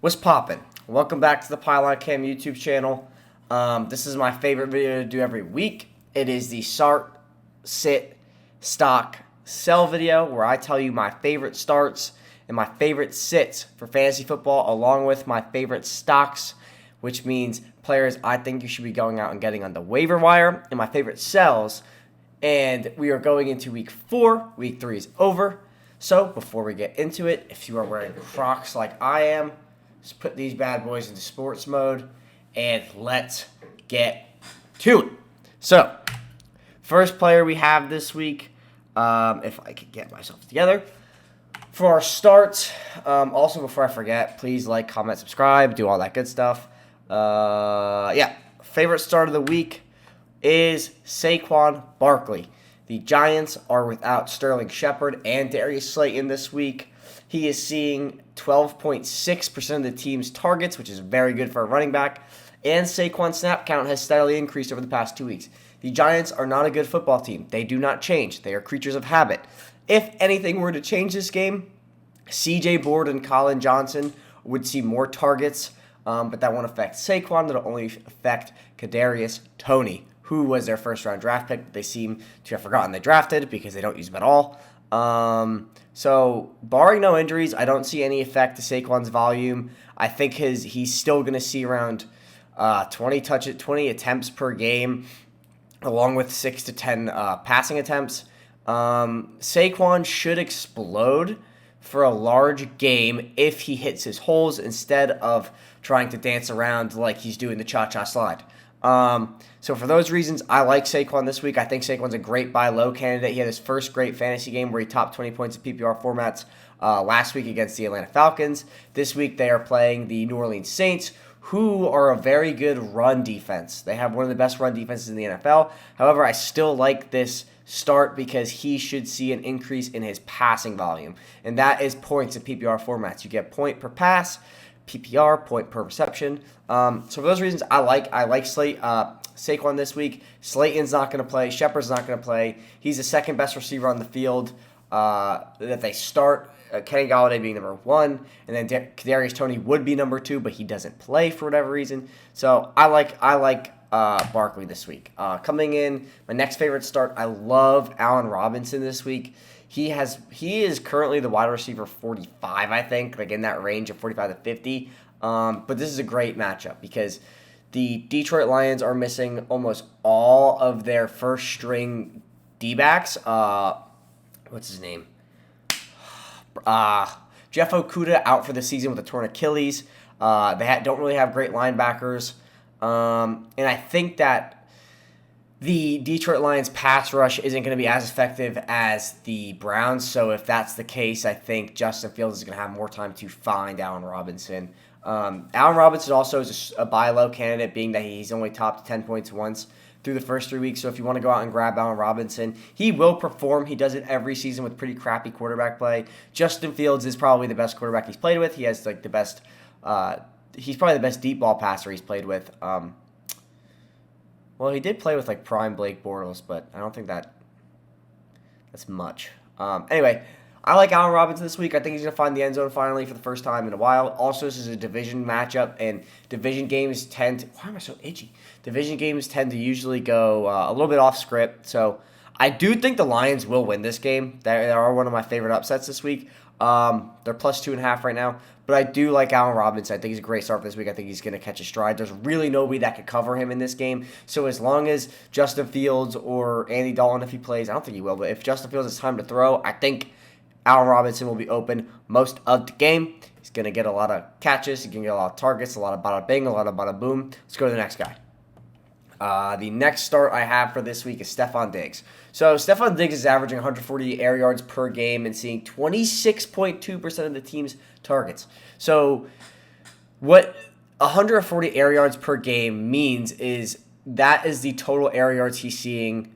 What's poppin'? Welcome back to the Pylon Cam YouTube channel. This is my favorite video to do every week. It is the start, sit, stock, sell video where I tell you my favorite starts and my favorite sits for fantasy football along with my favorite stocks, which means players I think you should be going out and getting on the waiver wire, and my favorite sells. And we are going into week 4. Week 3 is over. So before we get into it, if you are wearing Crocs like I am, let's put these bad boys into sports mode, and let's get to it. So, first player we have this week, if I could get myself together. For our starts, also before I forget, please like, comment, subscribe, do all that good stuff. Favorite start of the week is Saquon Barkley. The Giants are without Sterling Shepard and Darius Slayton this week. He is seeing 12.6% of the team's targets, which is very good for a running back, and Saquon's snap count has steadily increased over the past 2 weeks. The Giants are not a good football team. They do not change. They are creatures of habit. If anything were to change this game, C.J. Board and Colin Johnson would see more targets, but that won't affect Saquon. That'll only affect Kadarius Toney, who was their first-round draft pick, but they seem to have forgotten they drafted because they don't use him at all. So, barring no injuries, I don't see any effect to Saquon's volume. I think he's still going to see around 20 attempts per game, along with 6 to 10 passing attempts. Saquon should explode for a large game if he hits his holes instead of trying to dance around like he's doing the cha-cha slide. So for those reasons, I like Saquon this week. I think Saquon's a great buy low candidate. He had his first great fantasy game where he topped 20 points in PPR formats last week against the Atlanta Falcons. This week they are playing the New Orleans Saints, who are a very good run defense. They have one of the best run defenses in the NFL. However, I still like this start because he should see an increase in his passing volume, and that is points in PPR formats. You get point per pass, PPR, point per reception. So for those reasons, I like Saquon this week. Slayton's not going to play. Shepard's not going to play. He's the second best receiver on the field that they start. Kenny Golladay being number 1, and then Kadarius Toney would be number 2, but he doesn't play for whatever reason. So I like Barkley this week. Coming in, my next favorite start, I love Allen Robinson this week. He is currently the wide receiver 45, I think, like in that range of 45 to 50. But this is a great matchup because the Detroit Lions are missing almost all of their first string D-backs. What's his name? Jeff Okudah out for the season with a torn Achilles. They don't really have great linebackers. And I think that the Detroit Lions pass rush isn't going to be as effective as the Browns. So if that's the case, I think Justin Fields is going to have more time to find Allen Robinson. Allen Robinson also is a buy low candidate, being that he's only topped 10 points once through the first 3 weeks. So if you want to go out and grab Allen Robinson, he will perform. He does it every season with pretty crappy quarterback play. Justin Fields is probably the best quarterback he's played with. He has like the best. He's probably the best deep ball passer he's played with. Well, he did play with like prime Blake Bortles, but I don't think that's much. Anyway, I like Allen Robinson this week. I think he's going to find the end zone finally for the first time in a while. Also, this is a division matchup, and division games why am I so itchy? Division games tend to usually go a little bit off script, so I do think the Lions will win this game. They are one of my favorite upsets this week. They're plus 2.5 right now, but I do like Allen Robinson. I think he's a great start for this week. I think he's going to catch a stride. There's really nobody that could cover him in this game. So as long as Justin Fields or Andy Dalton, if he plays, I don't think he will, but if Justin Fields has time to throw, I think Allen Robinson will be open most of the game. He's going to get a lot of catches. He's going to get a lot of targets, a lot of bada bing, a lot of bada boom. Let's go to the next guy. The next start I have for this week is Stefon Diggs. So Stefon Diggs is averaging 140 air yards per game and seeing 26.2% of the team's targets. So what 140 air yards per game means is that is the total air yards he's seeing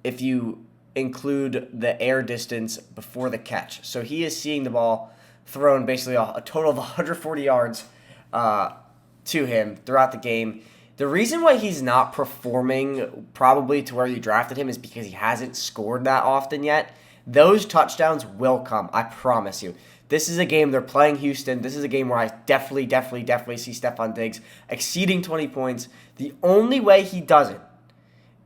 if you include the air distance before the catch. So he is seeing the ball thrown basically a total of 140 yards to him throughout the game. The reason why he's not performing probably to where you drafted him is because he hasn't scored that often yet. Those touchdowns will come, I promise you. This is a game they're playing Houston. This is a game where I definitely see Stephon Diggs exceeding 20 points. The only way he doesn't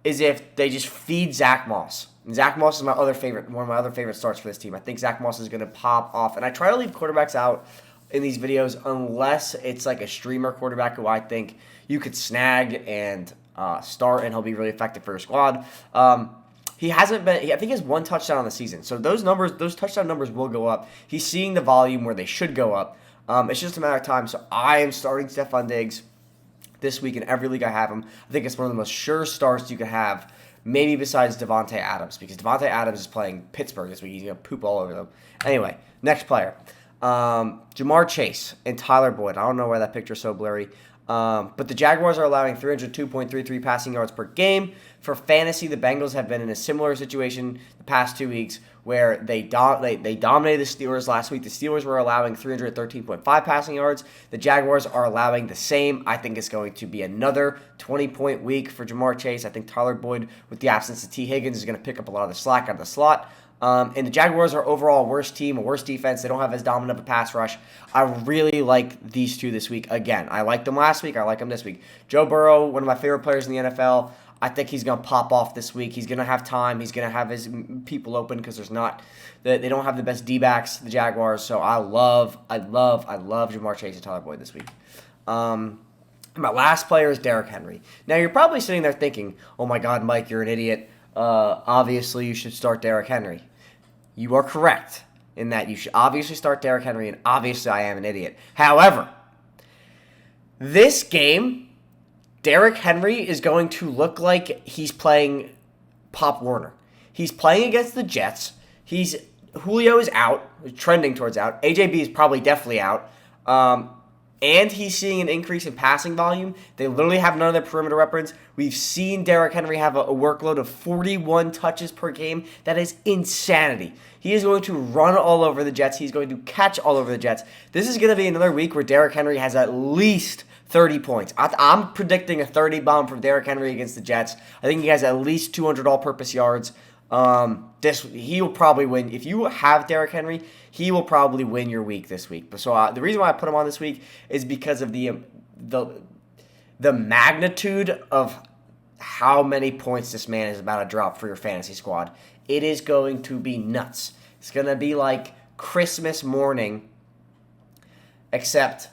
is if they just feed Zach Moss. And Zach Moss is one of my other favorite starts for this team. I think Zach Moss is going to pop off. And I try to leave quarterbacks out in these videos unless it's like a streamer quarterback who I think you could snag and start, and he'll be really effective for your squad. He hasn't been. I think he has one touchdown on the season, so those touchdown numbers will go up. He's seeing the volume where they should go up. It's just a matter of time. So I am starting Stephon Diggs this week in every league I have him. I think it's one of the most sure starts you could have, maybe besides Devontae Adams, because Devontae Adams is playing Pittsburgh this week. He's gonna poop all over them. Anyway, next player, Jamar Chase and Tyler Boyd. I don't know why that picture's so blurry. But the Jaguars are allowing 302.33 passing yards per game. For fantasy, the Bengals have been in a similar situation the past 2 weeks where they dominated the Steelers last week. The Steelers were allowing 313.5 passing yards. The Jaguars are allowing the same. I think it's going to be another 20-point week for Jamar Chase. I think Tyler Boyd, with the absence of T. Higgins, is going to pick up a lot of the slack out of the slot. And the Jaguars are overall a worse team, a worse defense. They don't have as dominant of a pass rush. I really like these two this week. Again, I liked them last week. I like them this week. Joe Burrow, one of my favorite players in the NFL. I think he's going to pop off this week. He's going to have time. He's going to have his people open because they don't have the best D-backs, the Jaguars. So I love Jamar Chase and Tyler Boyd this week. My last player is Derrick Henry. Now, you're probably sitting there thinking, oh my God, Mike, you're an idiot. Obviously, you should start Derrick Henry. You are correct in that you should obviously start Derrick Henry, and obviously I am an idiot. However, this game, Derrick Henry is going to look like he's playing Pop Warner. He's playing against the Jets. Julio is out, trending towards out. AJB is probably definitely out. And he's seeing an increase in passing volume. They literally have none of their perimeter weapons. We've seen Derrick Henry have a workload of 41 touches per game. That is insanity. He is going to run all over the Jets. He's going to catch all over the Jets. This is going to be another week where Derrick Henry has at least 30 points. I'm predicting a 30 bomb from Derrick Henry against the Jets. I think he has at least 200 all-purpose yards. He will probably win. If you have Derrick Henry, he will probably win your week this week. So the reason why I put him on this week is because of the magnitude of how many points this man is about to drop for your fantasy squad. It is going to be nuts. It's going to be like Christmas morning, except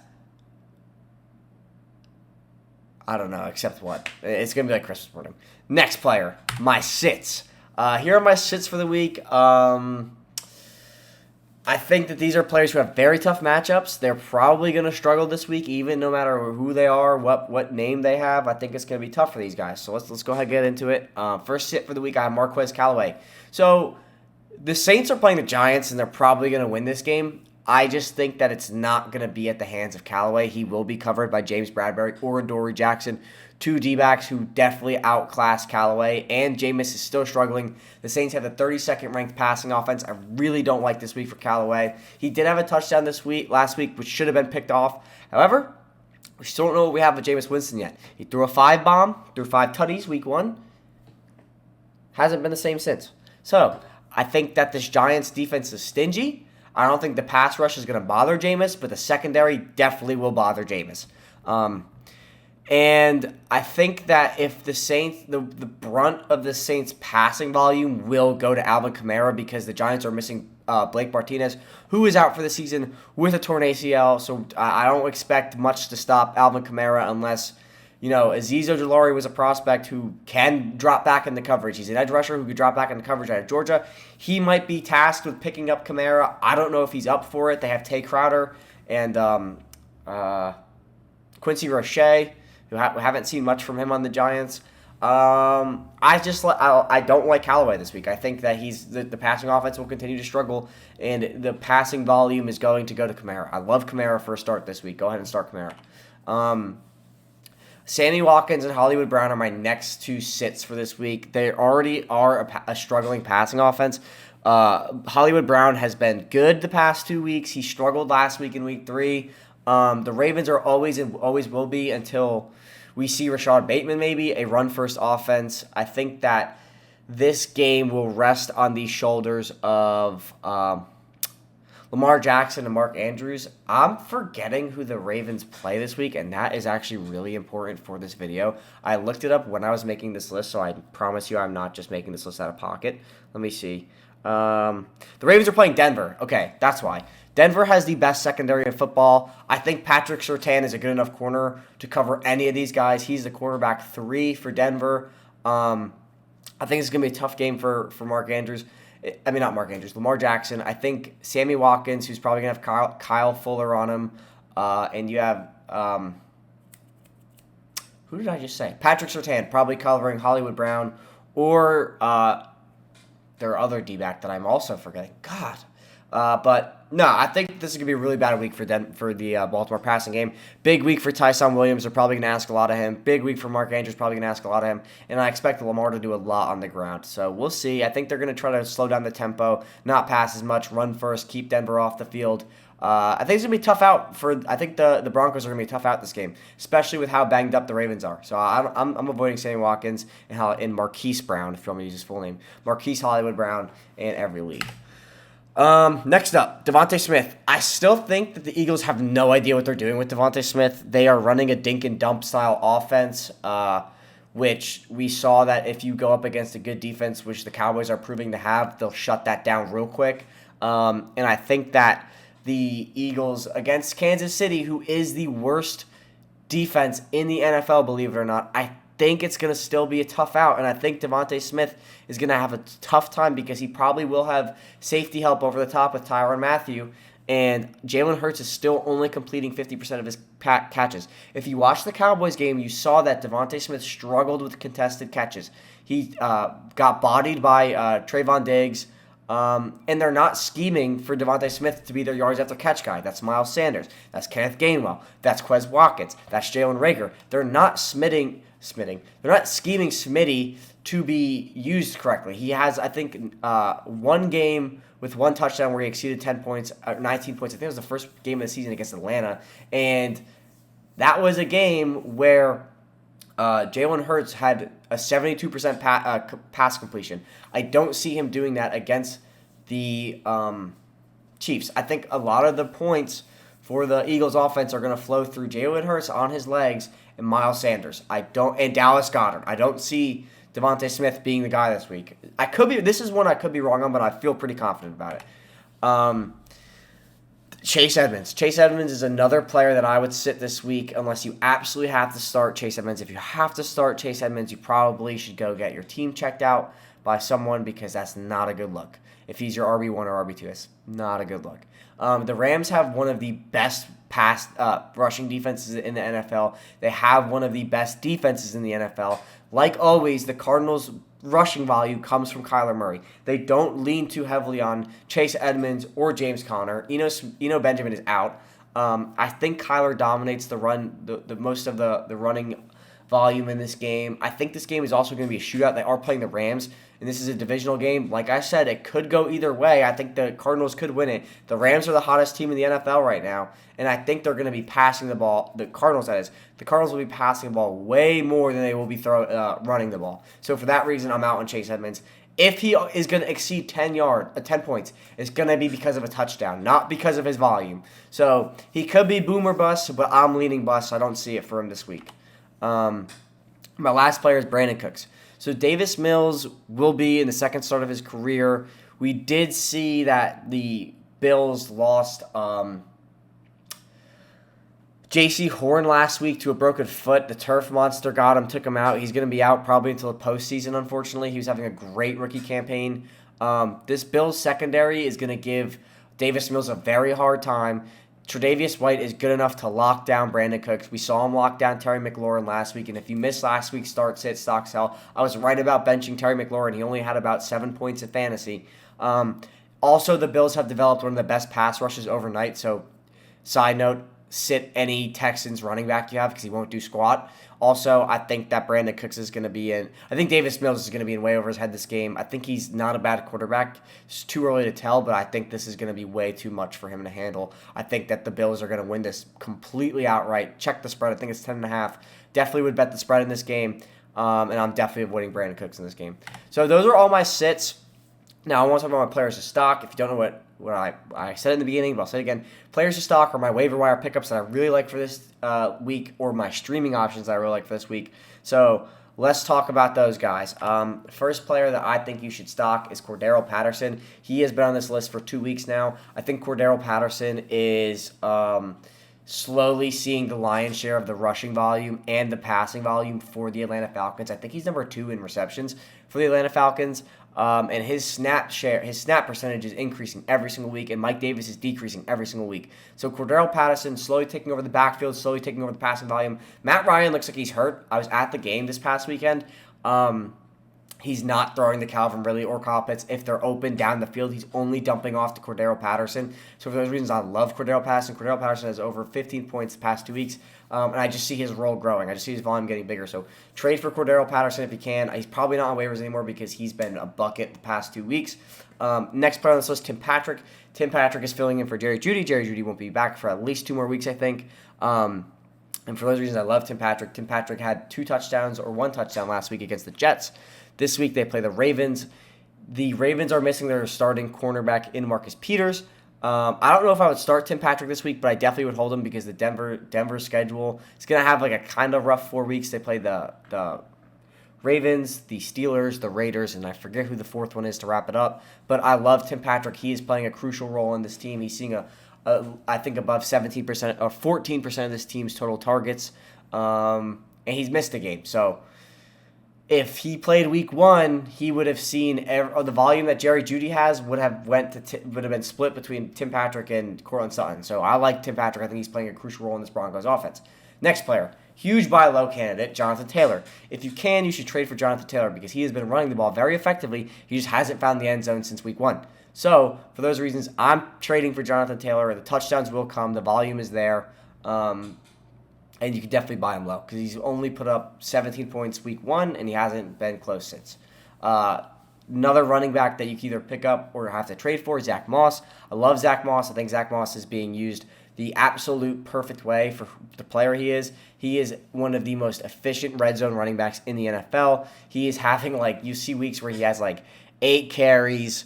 I don't know, except what? It's going to be like Christmas morning. Next player, my sits. Here are my sits for the week. I think that these are players who have very tough matchups. They're probably going to struggle this week, even no matter who they are, what name they have. I think it's going to be tough for these guys. So let's go ahead and get into it. First sit for the week, I have Marquez Callaway. So the Saints are playing the Giants, and they're probably going to win this game. I just think that it's not going to be at the hands of Callaway. He will be covered by James Bradbury or Dory Jackson, two D-backs who definitely outclass Callaway, and Jameis is still struggling. The Saints have the 32nd ranked passing offense. I really don't like this week for Callaway. He did have a touchdown last week, which should have been picked off. However, we still don't know what we have with Jameis Winston yet. He threw a 5-bomb, threw 5 tutties week 1. Hasn't been the same since. So, I think that this Giants defense is stingy. I don't think the pass rush is going to bother Jameis, but the secondary definitely will bother Jameis. And I think that if the Saints, the brunt of the Saints' passing volume will go to Alvin Kamara because the Giants are missing Blake Martinez, who is out for the season with a torn ACL. So I don't expect much to stop Alvin Kamara unless, Azeez Ojulari was a prospect who can drop back into coverage. He's an edge rusher who could drop back into coverage out of Georgia. He might be tasked with picking up Kamara. I don't know if he's up for it. They have Tay Crowder and Quincy Roche, who haven't seen much from him on the Giants. I don't like Callaway this week. I think that the passing offense will continue to struggle, and the passing volume is going to go to Kamara. I love Kamara for a start this week. Go ahead and start Kamara. Sammy Watkins and Hollywood Brown are my next two sits for this week. They already are a struggling passing offense. Hollywood Brown has been good the past 2 weeks. He struggled last week in week 3. The Ravens are always will be until we see Rashad Bateman, maybe a run-first offense. I think that this game will rest on the shoulders of Lamar Jackson and Mark Andrews. I'm forgetting who the Ravens play this week, and that is actually really important for this video. I looked it up when I was making this list, so I promise you I'm not just making this list out of pocket. Let me see. The Ravens are playing Denver. Okay, that's why. Denver has the best secondary in football. I think Patrick Surtain is a good enough corner to cover any of these guys. He's the quarterback 3 for Denver. I think it's going to be a tough game for Mark Andrews. I mean, not Mark Andrews, Lamar Jackson. I think Sammy Watkins, who's probably going to have Kyle Fuller on him. And you have, who did I just say? Patrick Surtain, probably covering Hollywood Brown. Or their other D-back that I'm also forgetting. God. But no, I think this is going to be a really bad week for them, for the Baltimore passing game. Big week for Tyson Williams. They're probably going to ask a lot of him. Big week for Mark Andrews. Probably going to ask a lot of him. And I expect Lamar to do a lot on the ground. So we'll see. I think they're going to try to slow down the tempo, not pass as much, run first, keep Denver off the field. I think it's going to be tough out for. I think the Broncos are going to be tough out this game, especially with how banged up the Ravens are. So I'm avoiding Sammy Watkins and Marquise Brown, if you want me to use his full name. Marquise Hollywood Brown in every league. Next up, Devontae Smith. I still think that the Eagles have no idea what they're doing with Devontae Smith. They are running a dink and dump style offense, which we saw that if you go up against a good defense, which the Cowboys are proving to have, they'll shut that down real quick. And I think that the Eagles against Kansas City, who is the worst defense in the NFL, believe it or not, I think it's going to still be a tough out, and I think Devontae Smith is going to have a tough time because he probably will have safety help over the top with Tyrann Mathieu, and Jalen Hurts is still only completing 50% of his catches. If you watched the Cowboys game, you saw that Devontae Smith struggled with contested catches. He got bodied by Trayvon Diggs, and they're not scheming for Devontae Smith to be their yards after catch guy. That's Miles Sanders. That's Kenneth Gainwell. That's Quez Watkins. That's Jalen Reagor. They're not scheming Smitty to be used correctly. He has, I think, one game with one touchdown where he exceeded 10 points, 19 points. I think it was the first game of the season against Atlanta. And that was a game where Jalen Hurts had a 72% pass completion. I don't see him doing that against the Chiefs. I think a lot of the points for the Eagles offense are going to flow through Jalen Hurts on his legs and Miles Sanders. And Dallas Goedert. I don't see Devontae Smith being the guy this week. This is one I could be wrong on, but I feel pretty confident about it. Chase Edmonds. Chase Edmonds is another player that I would sit this week unless you absolutely have to start Chase Edmonds. If you have to start Chase Edmonds, you probably should go get your team checked out by someone because that's not a good look. If he's your RB1 or RB2, it's not a good look. The Rams have one of the best pass rushing defenses in the NFL. They have one of the best defenses in the NFL. Like always, the Cardinals' rushing value comes from Kyler Murray. They don't lean too heavily on Chase Edmonds or James Conner. Eno Benjamin is out. I think Kyler dominates the run, the most of the running volume in this game. I think this game is also going to be a shootout. They are playing the Rams, and this is a divisional game. Like I said, it could go either way. I think the Cardinals could win it. The Rams are the hottest team in the NFL right now, and I think they're going to be passing the ball. The Cardinals, that is. The Cardinals will be passing the ball way more than they will be running the ball. So for that reason, I'm out on Chase Edmonds. If he is going to exceed 10 points, it's going to be because of a touchdown, not because of his volume. So he could be boom or bust, but I'm leaning bust. I don't see it for him this week. My last player is Brandon Cooks. So Davis Mills will be in the second start of his career. We did see that the Bills lost J.C. Horn last week to a broken foot. The turf monster got him, took him out. He's going to be out probably until the postseason, unfortunately. He was having a great rookie campaign. This Bills secondary is going to give Davis Mills a very hard time. Tre'Davious White is good enough to lock down Brandon Cooks. We saw him lock down Terry McLaurin last week, and if you missed last week's start, sit, stock, sell, I was right about benching Terry McLaurin. He only had about 7 points in fantasy. Also, the Bills have developed one of the best pass rushes overnight, so side note, sit any Texans running back you have because he won't do squat. Also, I think that Brandon Cooks is going to be in. I think Davis Mills is going to be in way over his head this game. I think he's not a bad quarterback. It's too early to tell, but I think this is going to be way too much for him to handle. I think that the Bills are going to win this completely outright. Check the spread. I think it's 10.5. Definitely would bet the spread in this game, and I'm definitely avoiding Brandon Cooks in this game. So those are all my sits. Now, I want to talk about my players to stock. If you don't know what I said in the beginning, but I'll say it again. Players to stock are my waiver wire pickups that I really like for this week, or my streaming options that I really like for this week. So let's talk about those guys. First player that I think you should stock is Cordero Patterson. He has been on this list for 2 weeks now. I think Cordero Patterson is slowly seeing the lion's share of the rushing volume and the passing volume for the Atlanta Falcons. I think he's number 2 in receptions for the Atlanta Falcons. And his snap percentage is increasing every single week, and Mike Davis is decreasing every single week. So Cordero Patterson slowly taking over the backfield, slowly taking over the passing volume. Matt Ryan looks like he's hurt. I was at the game this past weekend. He's not throwing to Calvin Ridley or Kyle Pitts. If they're open down the field, he's only dumping off to Cordero Patterson. So for those reasons, I love Cordero Patterson. Cordero Patterson has over 15 points the past 2 weeks, and I just see his role growing. I just see his volume getting bigger. So trade for Cordero Patterson if you can. He's probably not on waivers anymore because he's been a bucket the past 2 weeks. Next player on this list, Tim Patrick. Tim Patrick is filling in for Jerry Jeudy. Jerry Jeudy won't be back for at least 2 more weeks, I think. And for those reasons, I love Tim Patrick. Tim Patrick had 2 touchdowns or 1 touchdown last week against the Jets. This week they play the Ravens. The Ravens are missing their starting cornerback in Marcus Peters. I don't know if I would start Tim Patrick this week, but I definitely would hold him because the Denver schedule is going to have like a kind of rough 4 weeks. They play the Ravens, the Steelers, the Raiders, and I forget who the 4th one is to wrap it up. But I love Tim Patrick. He is playing a crucial role in this team. He's seeing I think above 17% or 14% of this team's total targets, and he's missed a game. So if he played week 1, he would have seen the volume that Jerry Jeudy has would have been split between Tim Patrick and Courtland Sutton. So I like Tim Patrick. I think he's playing a crucial role in this Broncos offense. Next player, huge buy low candidate, Jonathan Taylor. If you can, you should trade for Jonathan Taylor because he has been running the ball very effectively. He just hasn't found the end zone since week 1. So for those reasons, I'm trading for Jonathan Taylor. The touchdowns will come. The volume is there. And you can definitely buy him low because he's only put up 17 points week 1, and he hasn't been close since. Another running back that you can either pick up or have to trade for is Zach Moss. I love Zach Moss. I think Zach Moss is being used the absolute perfect way for the player he is. He is one of the most efficient red zone running backs in the NFL. He is having, you see weeks where he has, 8 carries,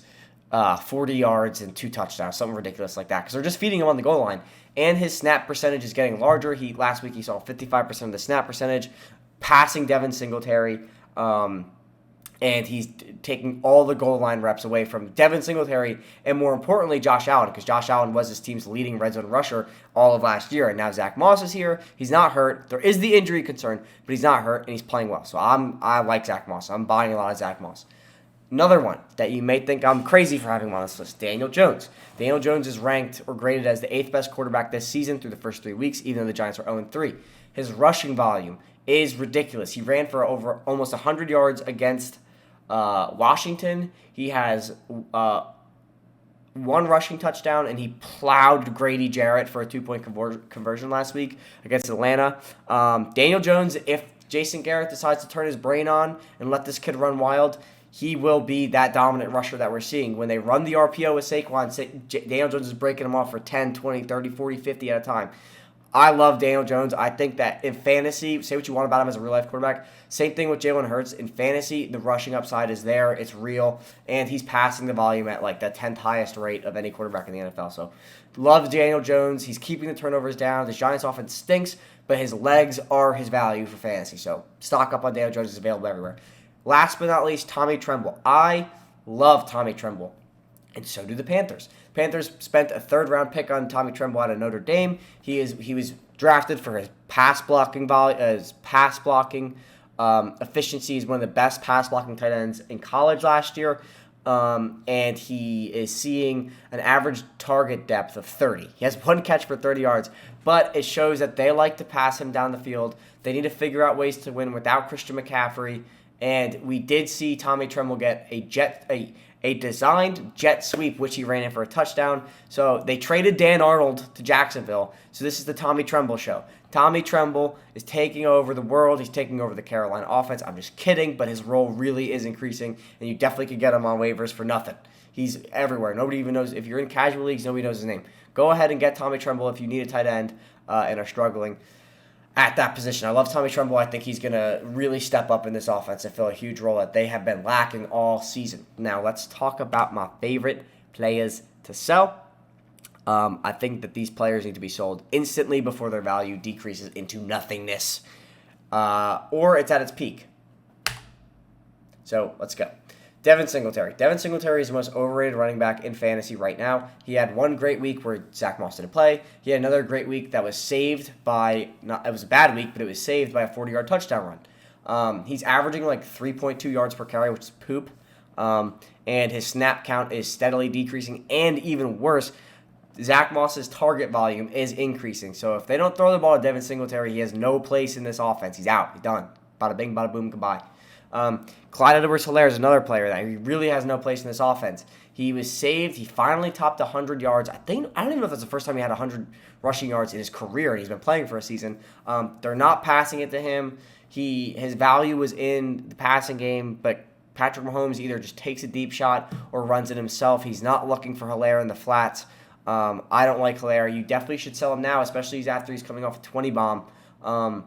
40 yards, and 2 touchdowns, something ridiculous like that because they're just feeding him on the goal line. And his snap percentage is getting larger. Last week he saw 55% of the snap percentage, passing Devin Singletary, and he's taking all the goal line reps away from Devin Singletary and, more importantly, Josh Allen, because Josh Allen was his team's leading red zone rusher all of last year. And now Zach Moss is here. He's not hurt. There is the injury concern, but he's not hurt, and he's playing well. So I like Zach Moss. I'm buying a lot of Zach Moss. Another one that you may think I'm crazy for having him on this list, Daniel Jones. Daniel Jones is ranked or graded as the 8th best quarterback this season through the first 3 weeks, even though the Giants are 0-3. His rushing volume is ridiculous. He ran for over almost 100 yards against Washington. He has 1 rushing touchdown, and he plowed Grady Jarrett for a 2-point conversion last week against Atlanta. Daniel Jones, if Jason Garrett decides to turn his brain on and let this kid run wild, he will be that dominant rusher that we're seeing. When they run the RPO with Saquon, Daniel Jones is breaking them off for 10, 20, 30, 40, 50 at a time. I love Daniel Jones. I think that in fantasy, say what you want about him as a real-life quarterback, same thing with Jalen Hurts. In fantasy, the rushing upside is there. It's real. And he's passing the volume at the 10th highest rate of any quarterback in the NFL. So love Daniel Jones. He's keeping the turnovers down. The Giants offense stinks, but his legs are his value for fantasy. So stock up on Daniel Jones. Is available everywhere. Last but not least, Tommy Tremble. I love Tommy Tremble, and so do the Panthers. Panthers spent a 3rd-round pick on Tommy Tremble out of Notre Dame. He was drafted for his pass blocking efficiency. He's one of the best pass blocking tight ends in college last year, and he is seeing an average target depth of 30. He has 1 catch for 30 yards, but it shows that they like to pass him down the field. They need to figure out ways to win without Christian McCaffrey. And we did see Tommy Tremble get a designed jet sweep, which he ran in for a touchdown. So they traded Dan Arnold to Jacksonville. So this is the Tommy Tremble show. Tommy Tremble is taking over the world. He's taking over the Carolina offense. I'm just kidding, but his role really is increasing, and you definitely could get him on waivers for nothing. He's everywhere. Nobody even knows. If you're in casual leagues, nobody knows his name. Go ahead and get Tommy Tremble if you need a tight end and are struggling. at that position. I love Tommy Tremble. I think he's going to really step up in this offense and fill a huge role that they have been lacking all season. Now, let's talk about my favorite players to sell. I think that these players need to be sold instantly before their value decreases into nothingness, or it's at its peak. So let's go. Devin Singletary. Devin Singletary is the most overrated running back in fantasy right now. He had one great week where Zach Moss didn't play. He had another great week that was saved by, it was a bad week, but it was saved by a 40-yard touchdown run. He's averaging like 3.2 yards per carry, which is poop. And his snap count is steadily decreasing. And even worse, Zach Moss's target volume is increasing. So if they don't throw the ball to Devin Singletary, he has no place in this offense. He's out. He's done. Bada bing, bada boom, goodbye. Clyde Edwards-Helaire is another player that he really has no place in this offense. He was saved. He finally topped 100 yards. I don't even know if that's the first time he had 100 rushing yards in his career, and he's been playing for a season. They're not passing it to him. His value was in the passing game, but Patrick Mahomes either just takes a deep shot or runs it himself. He's not looking for Helaire in the flats. I don't like Helaire. You definitely should sell him now, especially after he's coming off a 20 bomb.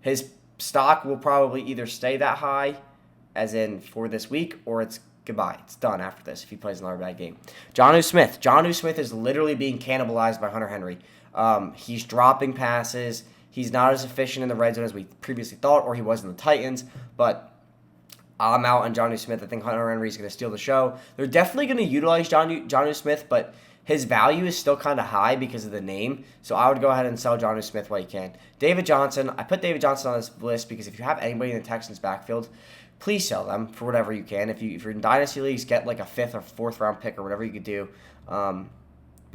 His stock will probably either stay that high, as in for this week, or it's goodbye. It's done after this if he plays another bad game. Jonnu Smith. Jonnu Smith is literally being cannibalized by Hunter Henry. He's dropping passes. He's not as efficient in the red zone as we previously thought, or he was in the Titans, but I'm out on Jonnu Smith. I think Hunter Henry is going to steal the show. They're definitely going to utilize Jonnu Smith, but his value is still kind of high because of the name, so I would go ahead and sell Jonnu Smith while you can. David Johnson. I put David Johnson on this list because if you have anybody in the Texans backfield, please sell them for whatever you can. If you're in Dynasty Leagues, get like a 5th or 4th round pick or whatever you could do. But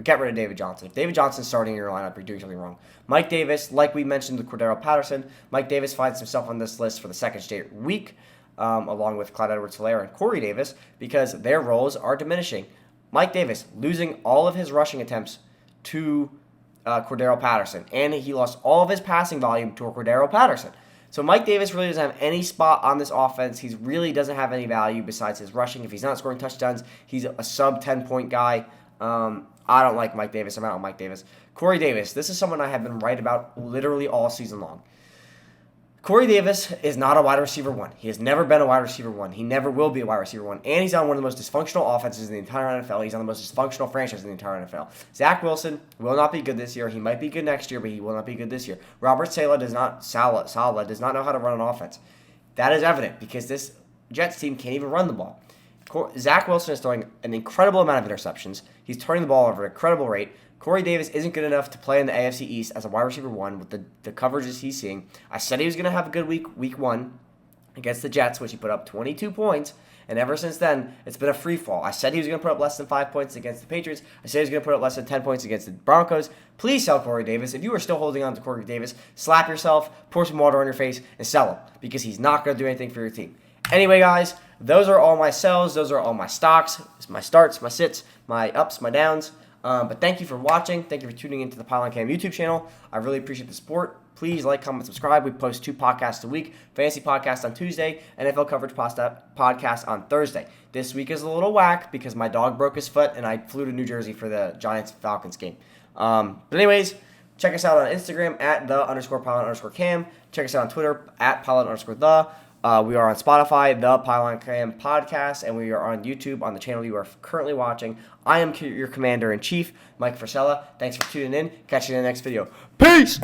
get rid of David Johnson. If David Johnson's starting in your lineup, you're doing something wrong. Mike Davis, like we mentioned with Cordero Patterson, Mike Davis finds himself on this list for the second straight week, along with Clyde Edwards-Helaire and Corey Davis, because their roles are diminishing. Mike Davis losing all of his rushing attempts to Cordero Patterson, and he lost all of his passing volume to Cordero Patterson. So Mike Davis really doesn't have any spot on this offense. He really doesn't have any value besides his rushing. If he's not scoring touchdowns, he's a sub-10-point guy. I don't like Mike Davis. I'm out on Mike Davis. Corey Davis. This is someone I have been right about literally all season long. Corey Davis is not a wide receiver one. He has never been a wide receiver one. He never will be a wide receiver one. And he's on one of the most dysfunctional offenses in the entire NFL. He's on the most dysfunctional franchise in the entire NFL. Zach Wilson will not be good this year. He might be good next year, but he will not be good this year. Robert Saleh does not know how to run an offense. That is evident because this Jets team can't even run the ball. Zach Wilson is throwing an incredible amount of interceptions. He's turning the ball over at an incredible rate. Corey Davis isn't good enough to play in the AFC East as a wide receiver one with the coverages he's seeing. I said he was going to have a good week one against the Jets, which he put up 22 points, and ever since then, it's been a free fall. I said he was going to put up less than 5 points against the Patriots. I said he was going to put up less than 10 points against the Broncos. Please sell Corey Davis. If you are still holding on to Corey Davis, slap yourself, pour some water on your face, and sell him because he's not going to do anything for your team. Anyway, guys, those are all my sells. Those are all my stocks, my starts, my sits, my ups, my downs. But thank you for watching. Thank you for tuning into the Pylon Cam YouTube channel. I really appreciate the support. Please like, comment, subscribe. We post 2 podcasts a week. Fantasy podcast on Tuesday, NFL coverage podcast on Thursday. This week is a little whack because my dog broke his foot and I flew to New Jersey for the Giants-Falcons game. But anyways, check us out on Instagram at @the_Pylon_Cam. Check us out on Twitter at Pylon_the. We are on Spotify, the Pylon Cam podcast, and we are on YouTube on the channel you are currently watching. I am your Commander-in-Chief, Mike Frisella. Thanks for tuning in. Catch you in the next video. Peace!